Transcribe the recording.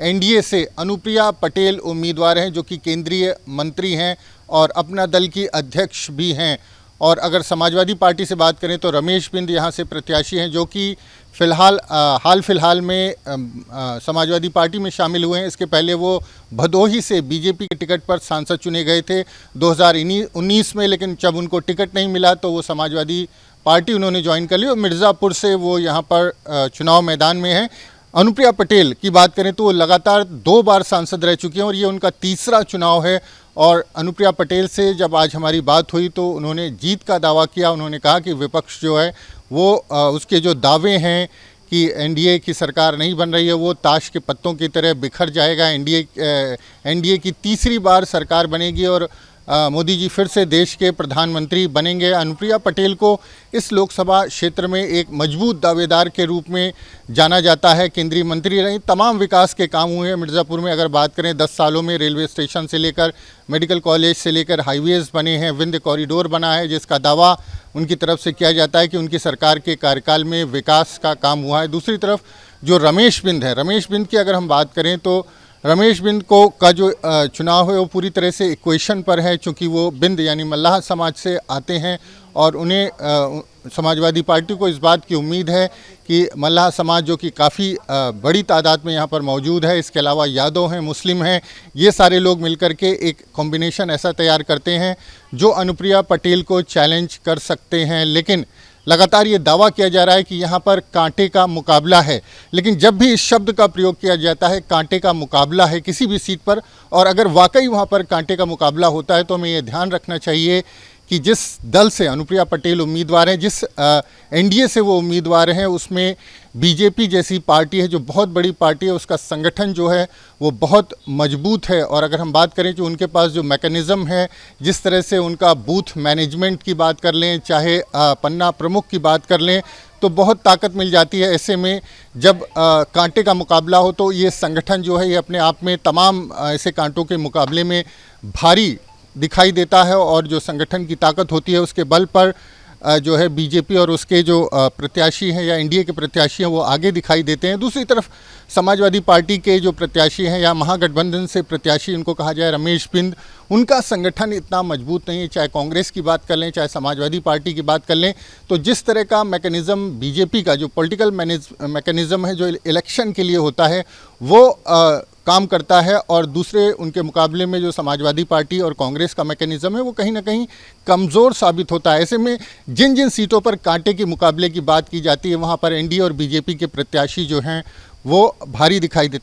NDA से अनुप्रिया पटेल उम्मीदवार हैं, जो कि केंद्रीय मंत्री हैं और अपना दल की अध्यक्ष भी हैं। और अगर समाजवादी पार्टी से बात करें तो रमेश बिंद यहाँ से प्रत्याशी हैं, जो कि हाल फिलहाल में समाजवादी पार्टी में शामिल हुए हैं। इसके पहले वो भदोही से बीजेपी के टिकट पर सांसद चुने गए थे 2019 में, लेकिन जब उनको टिकट नहीं मिला तो वो समाजवादी पार्टी उन्होंने ज्वाइन कर ली और मिर्ज़ापुर से वो यहाँ पर चुनाव मैदान में हैं। अनुप्रिया पटेल की बात करें तो वो लगातार 2 बार सांसद रह चुकी हैं और ये उनका तीसरा चुनाव है। और अनुप्रिया पटेल से जब आज हमारी बात हुई तो उन्होंने जीत का दावा किया। उन्होंने कहा कि विपक्ष जो है वो उसके जो दावे हैं कि एनडीए की सरकार नहीं बन रही है, वो ताश के पत्तों की तरह बिखर जाएगा। एनडीए की तीसरी बार सरकार बनेगी और मोदी जी फिर से देश के प्रधानमंत्री बनेंगे। अनुप्रिया पटेल को इस लोकसभा क्षेत्र में एक मजबूत दावेदार के रूप में जाना जाता है। केंद्रीय मंत्री रही, तमाम विकास के काम हुए हैं मिर्ज़ापुर में। अगर बात करें 10 सालों में रेलवे स्टेशन से लेकर मेडिकल कॉलेज से लेकर हाईवेज़ बने हैं, विंध्य कॉरिडोर बना है, जिसका दावा उनकी तरफ से किया जाता है कि उनकी सरकार के कार्यकाल में विकास का काम हुआ है। दूसरी तरफ जो रमेश बिंद है, रमेश बिंद की अगर हम बात करें तो रमेश बिंद का जो चुनाव है वो पूरी तरह से इक्वेशन पर है, चूँकि वो बिंद यानी मल्लाह समाज से आते हैं और उन्हें समाजवादी पार्टी को इस बात की उम्मीद है कि मल्लाह समाज, जो कि काफ़ी बड़ी तादाद में यहाँ पर मौजूद है, इसके अलावा यादव हैं, मुस्लिम हैं, ये सारे लोग मिलकर के एक कॉम्बिनेशन ऐसा तैयार करते हैं जो अनुप्रिया पटेल को चैलेंज कर सकते हैं। लेकिन लगातार ये दावा किया जा रहा है कि यहाँ पर कांटे का मुकाबला है। लेकिन जब भी इस शब्द का प्रयोग किया जाता है, कांटे का मुकाबला है किसी भी सीट पर, और अगर वाकई वहाँ पर कांटे का मुकाबला होता है तो हमें ये ध्यान रखना चाहिए कि जिस दल से अनुप्रिया पटेल उम्मीदवार हैं, जिस एनडीए से वो उम्मीदवार हैं, उसमें बीजेपी जैसी पार्टी है जो बहुत बड़ी पार्टी है, उसका संगठन जो है वो बहुत मजबूत है। और अगर हम बात करें कि उनके पास जो मैकेनिज़्म है, जिस तरह से उनका बूथ मैनेजमेंट की बात कर लें, चाहे पन्ना प्रमुख की बात कर लें, तो बहुत ताकत मिल जाती है। ऐसे में जब कांटे का मुकाबला हो तो ये संगठन जो है ये अपने आप में तमाम ऐसे कांटों के मुकाबले में भारी दिखाई देता है। और जो संगठन की ताकत होती है उसके बल पर जो है बीजेपी और उसके जो प्रत्याशी हैं या एनडीए के प्रत्याशी हैं वो आगे दिखाई देते हैं। दूसरी तरफ समाजवादी पार्टी के जो प्रत्याशी हैं या महागठबंधन से प्रत्याशी, उनको कहा जाए रमेश बिंद, उनका संगठन इतना मजबूत नहीं है। चाहे कांग्रेस की बात कर लें, चाहे समाजवादी पार्टी की बात कर लें, तो जिस तरह का मैकेनिज़्म बीजेपी का जो पॉलिटिकल मैकेनिज़्म है जो इलेक्शन के लिए होता है वो काम करता है, और दूसरे उनके मुकाबले में जो समाजवादी पार्टी और कांग्रेस का मैकेनिज़्म है वो कहीं ना कहीं कमज़ोर साबित होता है। ऐसे में जिन जिन सीटों पर कांटे के मुकाबले की बात की जाती है वहाँ पर एनडीए और बीजेपी के प्रत्याशी जो हैं वो भारी दिखाई देते हैं।